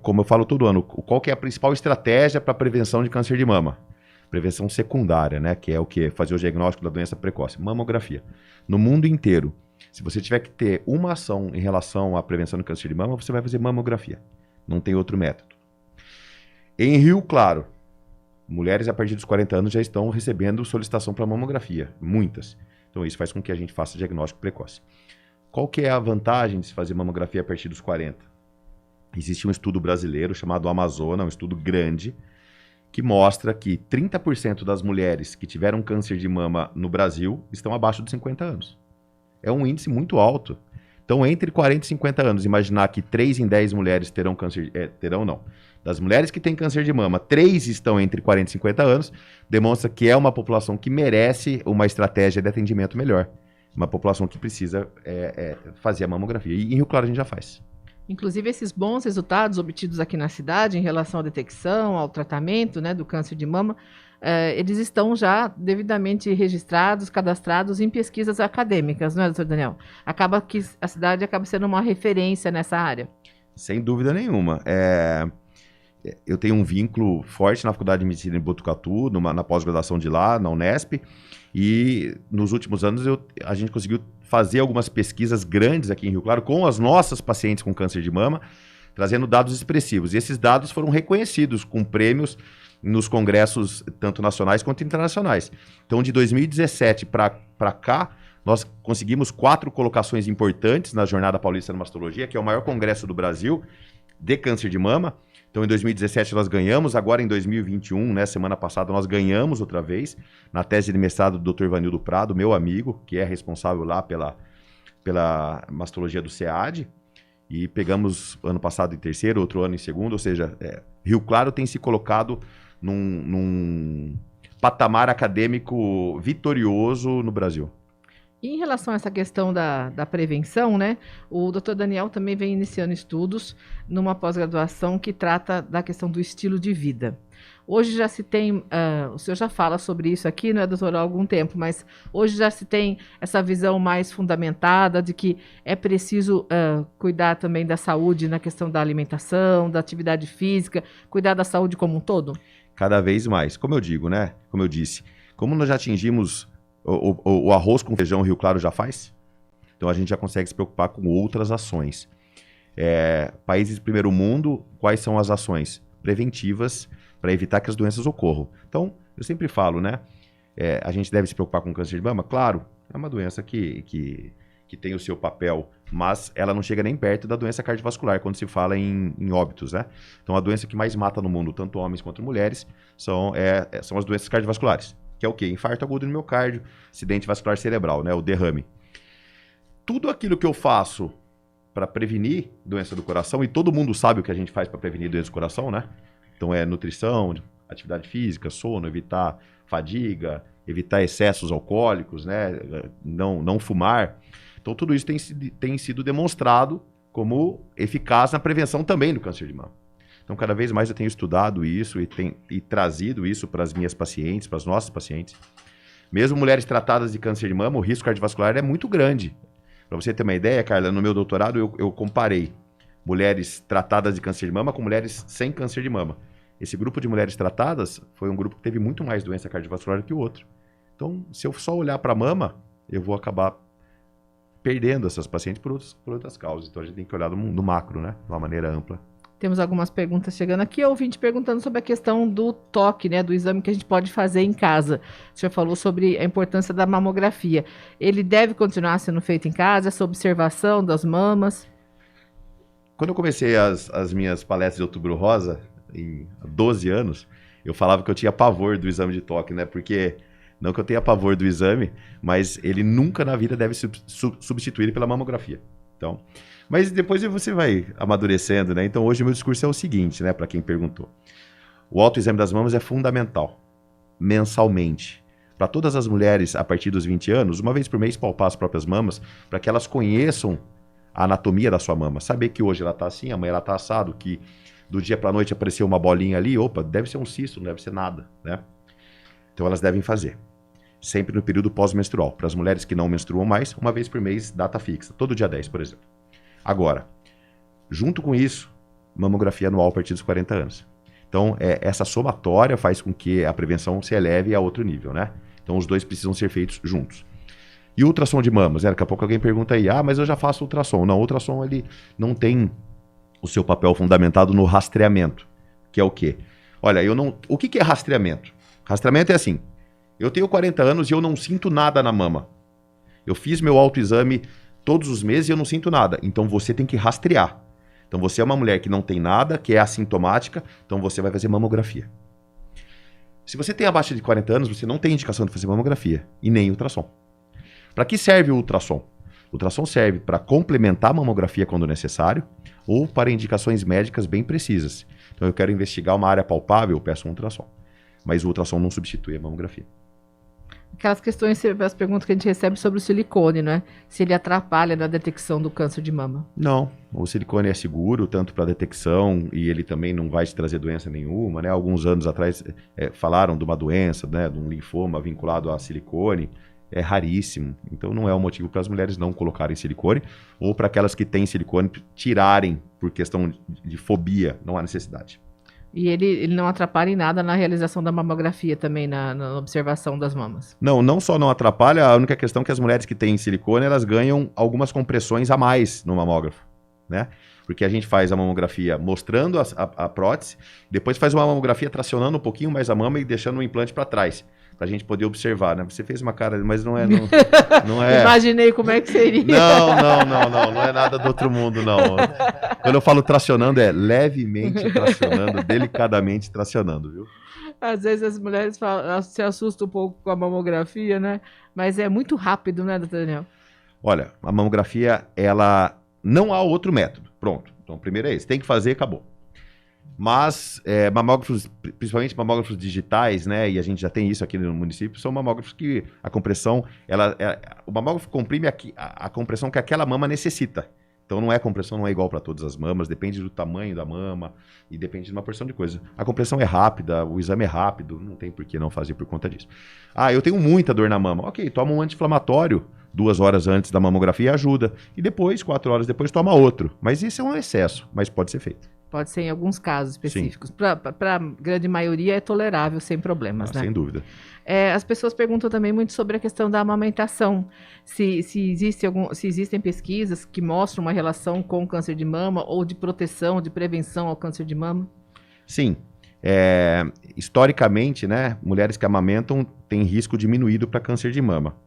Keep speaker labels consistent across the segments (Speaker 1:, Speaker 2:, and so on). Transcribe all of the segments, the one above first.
Speaker 1: como eu falo todo ano, qual que é a principal estratégia para prevenção de câncer de mama? Prevenção secundária, né? Que é o quê? Fazer o diagnóstico da doença precoce. Mamografia. No mundo inteiro, se você tiver que ter uma ação em relação à prevenção do câncer de mama, você vai fazer mamografia. Não tem outro método. Em Rio Claro, mulheres a partir dos 40 anos já estão recebendo solicitação para mamografia. Muitas. Então isso faz com que a gente faça diagnóstico precoce. Qual que é a vantagem de se fazer mamografia a partir dos 40? Existe um estudo brasileiro chamado Amazona, um estudo grande, que mostra que 30% das mulheres que tiveram câncer de mama no Brasil estão abaixo de 50 anos. É um índice muito alto. Então, entre 40 e 50 anos, imaginar que 3 em 10 mulheres terão câncer... terão não. Das mulheres que têm câncer de mama, 3 estão entre 40 e 50 anos, demonstra que é uma população que merece uma estratégia de atendimento melhor. Uma população que precisa fazer a mamografia. E em Rio Claro a gente já faz.
Speaker 2: Inclusive, esses bons resultados obtidos aqui na cidade em relação à detecção, ao tratamento, né, do câncer de mama, eles estão já devidamente registrados, cadastrados em pesquisas acadêmicas, não é, doutor Daniel? Acaba que a cidade acaba sendo uma referência nessa área.
Speaker 1: Sem dúvida nenhuma. Eu tenho um vínculo forte na Faculdade de Medicina em Botucatu, na pós-graduação de lá, na Unesp, e nos últimos anos a gente conseguiu fazer algumas pesquisas grandes aqui em Rio Claro com as nossas pacientes com câncer de mama, trazendo dados expressivos. E esses dados foram reconhecidos com prêmios nos congressos tanto nacionais quanto internacionais. Então, de 2017 para cá, nós conseguimos 4 colocações importantes na Jornada Paulista de Mastologia, que é o maior congresso do Brasil de câncer de mama. Então, em 2017 nós ganhamos, agora em 2021, né, semana passada, nós ganhamos outra vez, na tese de mestrado do Dr. Ivanildo Prado, meu amigo, que é responsável lá pela mastologia do SEAD, e pegamos ano passado em terceiro, outro ano em segundo, ou seja, Rio Claro tem se colocado num patamar acadêmico vitorioso no Brasil.
Speaker 2: E em relação a essa questão da prevenção, né, o Dr. Daniel também vem iniciando estudos numa pós-graduação que trata da questão do estilo de vida. Hoje já se tem, o senhor já fala sobre isso aqui, não é, doutor, há algum tempo, mas hoje já se tem essa visão mais fundamentada de que é preciso cuidar também da saúde na questão da alimentação, da atividade física, cuidar da saúde como um todo?
Speaker 1: Cada vez mais. Como eu digo, né, como eu disse, como nós já atingimos o arroz com feijão Rio Claro já faz, então a gente já consegue se preocupar com outras ações. Países de primeiro mundo, quais são as ações preventivas para evitar que as doenças ocorram? Então, eu sempre falo, né? A gente deve se preocupar com câncer de mama? Claro, é uma doença que tem o seu papel, mas ela não chega nem perto da doença cardiovascular, quando se fala em óbitos, né? Então, a doença que mais mata no mundo, tanto homens quanto mulheres, são as doenças cardiovasculares. Que é o quê? Infarto agudo no miocárdio, acidente vascular cerebral, né? O derrame. Tudo aquilo que eu faço para prevenir doença do coração, e todo mundo sabe o que a gente faz para prevenir doença do coração, né? Então é nutrição, atividade física, sono, evitar fadiga, evitar excessos alcoólicos, né? Não fumar. Então tudo isso tem sido demonstrado como eficaz na prevenção também do câncer de mama. Então, cada vez mais eu tenho estudado isso e trazido isso para as minhas pacientes, para as nossas pacientes. Mesmo mulheres tratadas de câncer de mama, o risco cardiovascular é muito grande. Para você ter uma ideia, Carla, no meu doutorado eu comparei mulheres tratadas de câncer de mama com mulheres sem câncer de mama. Esse grupo de mulheres tratadas foi um grupo que teve muito mais doença cardiovascular que o outro. Então, se eu só olhar para a mama, eu vou acabar perdendo essas pacientes por outras causas. Então, a gente tem que olhar no macro, né? De uma maneira ampla.
Speaker 2: Temos algumas perguntas chegando aqui. Ouvinte perguntando sobre a questão do toque, né, do exame que a gente pode fazer em casa. O senhor falou sobre a importância da mamografia. Ele deve continuar sendo feito em casa, essa observação das mamas?
Speaker 1: Quando eu comecei as minhas palestras de Outubro Rosa, há 12 anos, eu falava que eu tinha pavor do exame de toque, né? Porque, não que eu tenha pavor do exame, mas ele nunca na vida deve ser substituído pela mamografia. Então... Mas depois você vai amadurecendo, né? Então hoje o meu discurso é o seguinte, né? Para quem perguntou. O autoexame das mamas é fundamental, mensalmente. Para todas as mulheres a partir dos 20 anos, uma vez por mês palpar as próprias mamas, para que elas conheçam a anatomia da sua mama. Saber que hoje ela está assim, amanhã ela está assado, que do dia para a noite apareceu uma bolinha ali, opa, deve ser um cisto, não deve ser nada, né? Então elas devem fazer. Sempre no período pós-menstrual. Para as mulheres que não menstruam mais, uma vez por mês, data fixa. Todo dia 10, por exemplo. Agora, junto com isso, mamografia anual a partir dos 40 anos. Então, essa somatória faz com que a prevenção se eleve a outro nível, né? Então, os dois precisam ser feitos juntos. E o ultrassom de mamas? Daqui a pouco alguém pergunta aí, mas eu já faço ultrassom. Não, o ultrassom ele não tem o seu papel fundamentado no rastreamento, que é o quê? Olha, o que é rastreamento? Rastreamento é assim, eu tenho 40 anos e eu não sinto nada na mama. Eu fiz meu autoexame todos os meses e eu não sinto nada. Então, você tem que rastrear. Então, você é uma mulher que não tem nada, que é assintomática, então você vai fazer mamografia. Se você tem abaixo de 40 anos, você não tem indicação de fazer mamografia e nem ultrassom. Para que serve o ultrassom? O ultrassom serve para complementar a mamografia quando necessário ou para indicações médicas bem precisas. Então, eu quero investigar uma área palpável, eu peço um ultrassom. Mas o ultrassom não substitui a mamografia.
Speaker 2: Aquelas questões, as perguntas que a gente recebe sobre o silicone, né? Se ele atrapalha na detecção do câncer de mama.
Speaker 1: Não, o silicone é seguro, tanto para detecção, e ele também não vai te trazer doença nenhuma, né? Alguns anos atrás falaram de uma doença, né? De um linfoma vinculado a silicone, é raríssimo. Então não é um motivo para as mulheres não colocarem silicone, ou para aquelas que têm silicone tirarem por questão de fobia, não há necessidade.
Speaker 2: E ele não atrapalha em nada na realização da mamografia também, na observação das mamas?
Speaker 1: Não só não atrapalha, a única questão é que as mulheres que têm silicone, elas ganham algumas compressões a mais no mamógrafo, né? Porque a gente faz a mamografia mostrando a prótese, depois faz uma mamografia tracionando um pouquinho mais a mama e deixando o implante para trás, para a gente poder observar, né? Você fez uma cara, mas não é... Não é...
Speaker 2: Imaginei como é que seria.
Speaker 1: Não é nada do outro mundo, não. Quando eu falo tracionando, é levemente tracionando, delicadamente tracionando, viu?
Speaker 2: Às vezes as mulheres se assustam um pouco com a mamografia, né? Mas é muito rápido, né, doutor Daniel?
Speaker 1: Olha, a mamografia, ela não há outro método. Pronto. Então, primeiro é esse. Tem que fazer, acabou. Mas mamógrafos, principalmente mamógrafos digitais, né? E a gente já tem isso aqui no município, são mamógrafos que a compressão, o mamógrafo comprime a compressão que aquela mama necessita. Então não é compressão, não é igual para todas as mamas, depende do tamanho da mama e depende de uma porção de coisa. A compressão é rápida, o exame é rápido, não tem por que não fazer por conta disso. Eu tenho muita dor na mama. Ok, toma um anti-inflamatório 2 horas antes da mamografia, ajuda. E depois, 4 horas depois, toma outro. Mas isso é um excesso, mas pode ser feito.
Speaker 2: Pode ser em alguns casos específicos. Para a grande maioria é tolerável, sem problemas, né?
Speaker 1: Sem dúvida.
Speaker 2: As pessoas perguntam também muito sobre a questão da amamentação. Se existem pesquisas que mostram uma relação com o câncer de mama ou de proteção, de prevenção ao câncer de mama?
Speaker 1: Sim. Historicamente, né, mulheres que amamentam têm risco diminuído para câncer de mama.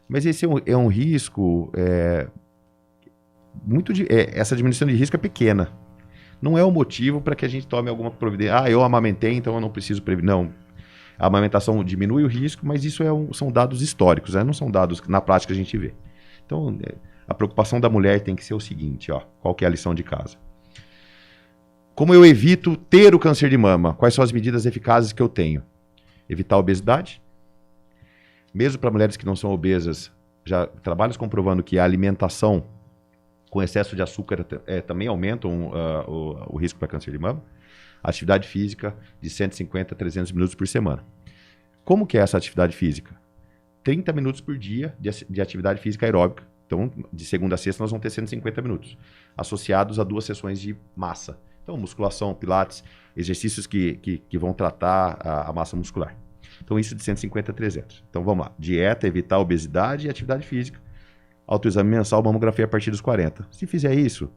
Speaker 1: Mas esse é um risco... essa diminuição de risco é pequena. Não é o motivo para que a gente tome alguma providência. Eu amamentei, então eu não preciso prevenir. Não. A amamentação diminui o risco, mas isso são dados históricos, né? Não são dados que na prática a gente vê. Então, a preocupação da mulher tem que ser o seguinte, qual que é a lição de casa? Como eu evito ter o câncer de mama? Quais são as medidas eficazes que eu tenho? Evitar a obesidade. Mesmo para mulheres que não são obesas, já trabalhos comprovando que a alimentação com excesso de açúcar também aumentam o risco para câncer de mama. Atividade física de 150 a 300 minutos por semana. Como que é essa atividade física? 30 minutos por dia de atividade física aeróbica. Então, de segunda a sexta, nós vamos ter 150 minutos, associados a 2 sessões de massa. Então, musculação, pilates, exercícios que vão tratar a massa muscular. Então, isso de 150 a 300. Então, vamos lá. Dieta, evitar a obesidade e atividade física. Autoexame mensal, mamografia a partir dos 40. Se fizer isso,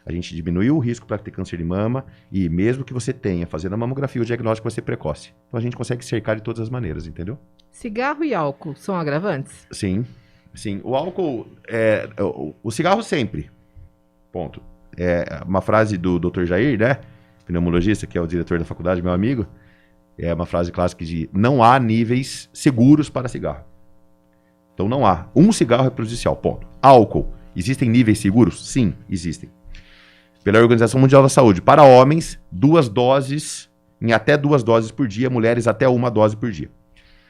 Speaker 1: a gente diminui o risco para ter câncer de mama e mesmo que você tenha, fazendo a mamografia, o diagnóstico vai ser precoce. Então a gente consegue cercar de todas as maneiras, entendeu?
Speaker 2: Cigarro e álcool são agravantes?
Speaker 1: Sim. O álcool, o cigarro sempre. Ponto. Uma frase do Dr. Jair, né? Pneumologista, que é o diretor da faculdade, meu amigo. É uma frase clássica de não há níveis seguros para cigarro. Então não há. Um cigarro é prejudicial, ponto. Álcool. Existem níveis seguros? Sim, existem. Pela Organização Mundial da Saúde, para homens, 2 doses, em até 2 doses por dia, mulheres até 1 dose por dia.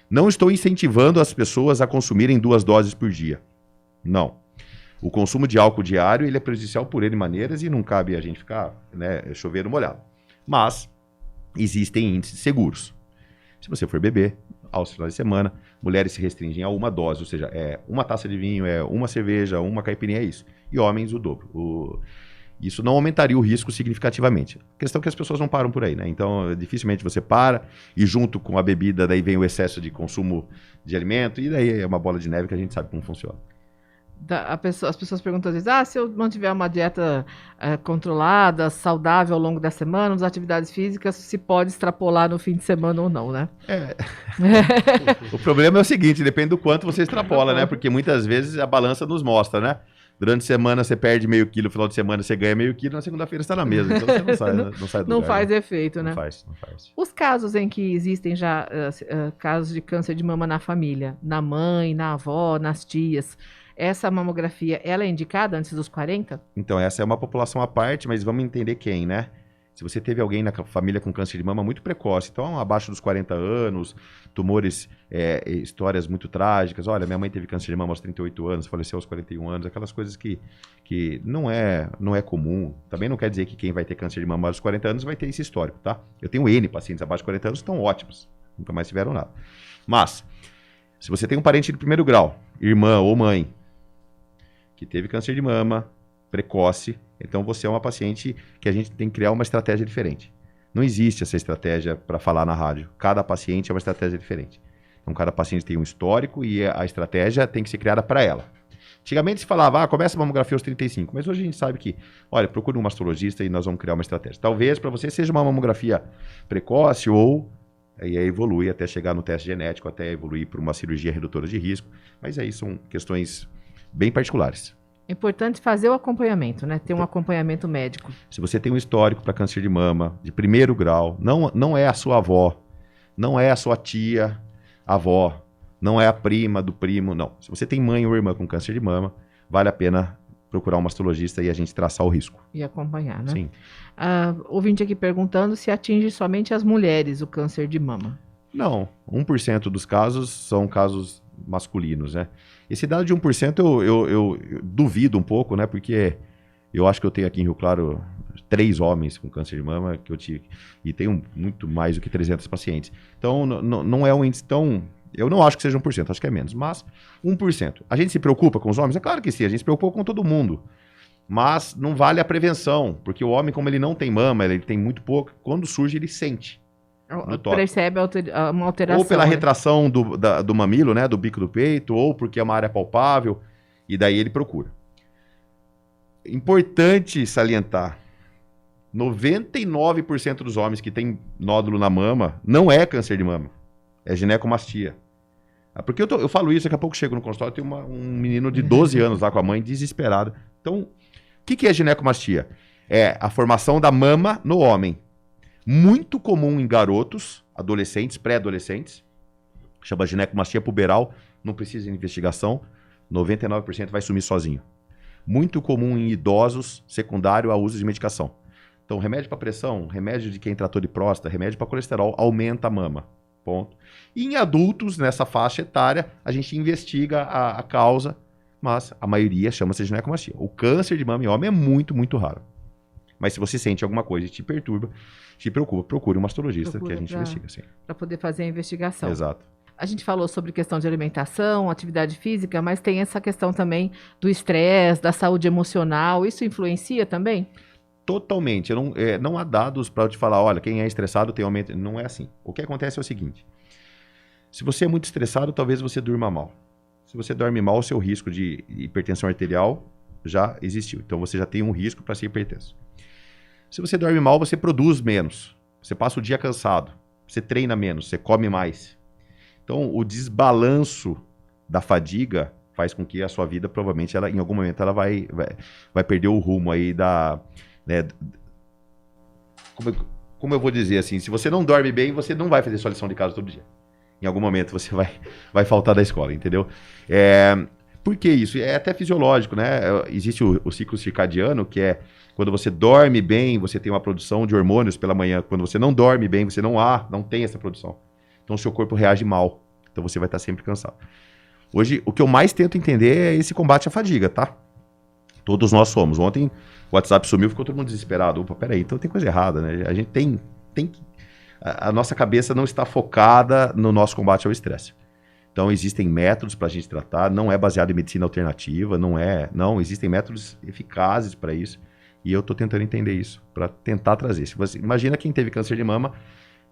Speaker 1: Não estou incentivando as pessoas a consumirem 2 doses por dia. Não. O consumo de álcool diário ele é prejudicial por N maneiras e não cabe a gente ficar chover no molhado. Mas existem índices seguros. Se você for beber, aos finais de semana, mulheres se restringem a 1 dose, ou seja, 1 taça de vinho, 1 cerveja, 1 caipirinha, é isso. E homens, o dobro. Isso não aumentaria o risco significativamente. A questão é que as pessoas não param por aí, né? Então, dificilmente você para e junto com a bebida, daí vem o excesso de consumo de alimento e daí é uma bola de neve que a gente sabe como funciona.
Speaker 2: As pessoas perguntam às vezes, se eu mantiver uma dieta controlada, saudável ao longo da semana, nas atividades físicas, se pode extrapolar no fim de semana ou não, né?
Speaker 1: O problema é o seguinte, depende do quanto você extrapola, né? Porque muitas vezes a balança nos mostra, né? Durante a semana você perde meio quilo, no final de semana você ganha meio quilo, na segunda-feira você está na mesa. Então você não sai, não sai do
Speaker 2: Não
Speaker 1: lugar,
Speaker 2: faz
Speaker 1: né?
Speaker 2: efeito, né?
Speaker 1: Não faz.
Speaker 2: Os casos em que existem já casos de câncer de mama na família, na mãe, na avó, nas tias, essa mamografia, ela é indicada antes dos 40?
Speaker 1: Então, essa é uma população à parte, mas vamos entender quem, né? Se você teve alguém na família com câncer de mama muito precoce, então abaixo dos 40 anos, tumores, histórias muito trágicas. Olha, minha mãe teve câncer de mama aos 38 anos, faleceu aos 41 anos, aquelas coisas que não é comum. Também não quer dizer que quem vai ter câncer de mama aos 40 anos vai ter esse histórico, tá? Eu tenho N pacientes abaixo de 40 anos que estão ótimos, nunca mais tiveram nada. Mas, se você tem um parente de primeiro grau, irmã ou mãe, que teve câncer de mama precoce, então você é uma paciente que a gente tem que criar uma estratégia diferente. Não existe essa estratégia para falar na rádio. Cada paciente é uma estratégia diferente. Então cada paciente tem um histórico e a estratégia tem que ser criada para ela. Antigamente se falava, começa a mamografia aos 35, mas hoje a gente sabe que, olha, procure um mastologista e nós vamos criar uma estratégia. Talvez para você seja uma mamografia precoce ou aí evolui até chegar no teste genético, até evoluir para uma cirurgia redutora de risco, mas aí são questões bem particulares.
Speaker 2: É importante fazer o acompanhamento, né? Ter um acompanhamento médico.
Speaker 1: Se você tem um histórico para câncer de mama, de primeiro grau, não é a sua avó, não é a sua tia, avó, não é a prima do primo, não. Se você tem mãe ou irmã com câncer de mama, vale a pena procurar um mastologista e a gente traçar o risco.
Speaker 2: E acompanhar, né?
Speaker 1: Sim.
Speaker 2: Ouvinte aqui perguntando se atinge somente as mulheres o câncer de mama.
Speaker 1: Não, 1% dos casos são casos masculinos, né? Esse dado de 1% eu duvido um pouco, né? Porque eu acho que eu tenho aqui em Rio Claro 3 homens com câncer de mama que eu tive e tenho muito mais do que 300 pacientes. Então não é um índice tão... Eu não acho que seja 1%, acho que é menos, mas 1%. A gente se preocupa com os homens? É claro que sim, a gente se preocupa com todo mundo. Mas não vale a prevenção, porque o homem, como ele não tem mama, ele tem muito pouco, quando surge ele sente.
Speaker 2: Percebe uma alteração.
Speaker 1: Ou pela retração do mamilo, né, do bico do peito, ou porque é uma área palpável, e daí ele procura. Importante salientar, 99% dos homens que têm nódulo na mama não é câncer de mama, é ginecomastia. Porque eu falo isso, daqui a pouco chego no consultório, tem um menino de 12 anos lá com a mãe, desesperado. Então, o que é ginecomastia? É a formação da mama no homem. Muito comum em garotos, adolescentes, pré-adolescentes, chama ginecomastia puberal, não precisa de investigação, 99% vai sumir sozinho. Muito comum em idosos, secundário ao uso de medicação. Então, remédio para pressão, remédio de quem tratou de próstata, remédio para colesterol, aumenta a mama, ponto. E em adultos, nessa faixa etária, a gente investiga a causa, mas a maioria chama-se ginecomastia. O câncer de mama em homem é muito, muito raro. Mas se você sente alguma coisa e te perturba, te preocupa, procure um mastologista que a gente investiga.
Speaker 2: Para poder fazer a investigação.
Speaker 1: Exato.
Speaker 2: A gente falou sobre questão de alimentação, atividade física, mas tem essa questão também do estresse, da saúde emocional. Isso influencia também?
Speaker 1: Totalmente. Não há dados para eu te falar, olha, quem é estressado tem aumento. Não é assim. O que acontece é o seguinte. Se você é muito estressado, talvez você durma mal. Se você dorme mal, o seu risco de hipertensão arterial já existiu. Então você já tem um risco para ser hipertenso. Se você dorme mal, você produz menos. Você passa o dia cansado. Você treina menos, você come mais. Então, o desbalanço da fadiga faz com que a sua vida, provavelmente, em algum momento, ela vai perder o rumo aí da... Né, como eu vou dizer assim, se você não dorme bem, você não vai fazer sua lição de casa todo dia. Em algum momento você vai faltar da escola, entendeu? Por que isso? É até fisiológico, né? Existe o ciclo circadiano, que é quando você dorme bem, você tem uma produção de hormônios pela manhã. Quando você não dorme bem, você não tem essa produção. Então, o seu corpo reage mal. Então, você vai estar sempre cansado. Hoje, o que eu mais tento entender é esse combate à fadiga, tá? Todos nós somos. Ontem, o WhatsApp sumiu, ficou todo mundo desesperado. Opa, peraí, então tem coisa errada, né? A gente tem a nossa cabeça não está focada no nosso combate ao estresse. Então, existem métodos para a gente tratar. Não é baseado em medicina alternativa, não. Existem métodos eficazes para isso. E eu estou tentando entender isso, para tentar trazer. Se você, imagina quem teve câncer de mama,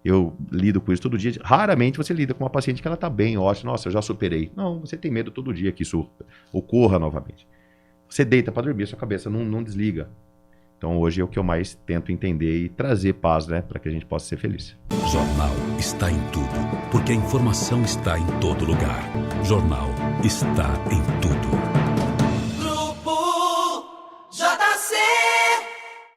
Speaker 1: eu lido com isso todo dia. Raramente você lida com uma paciente que ela está bem, ótimo, nossa, eu já superei. Não, você tem medo todo dia que isso ocorra novamente. Você deita para dormir, sua cabeça não desliga. Então hoje é o que eu mais tento entender e trazer paz, né, para que a gente possa ser feliz.
Speaker 3: Jornal está em tudo, porque a informação está em todo lugar. Jornal está em tudo.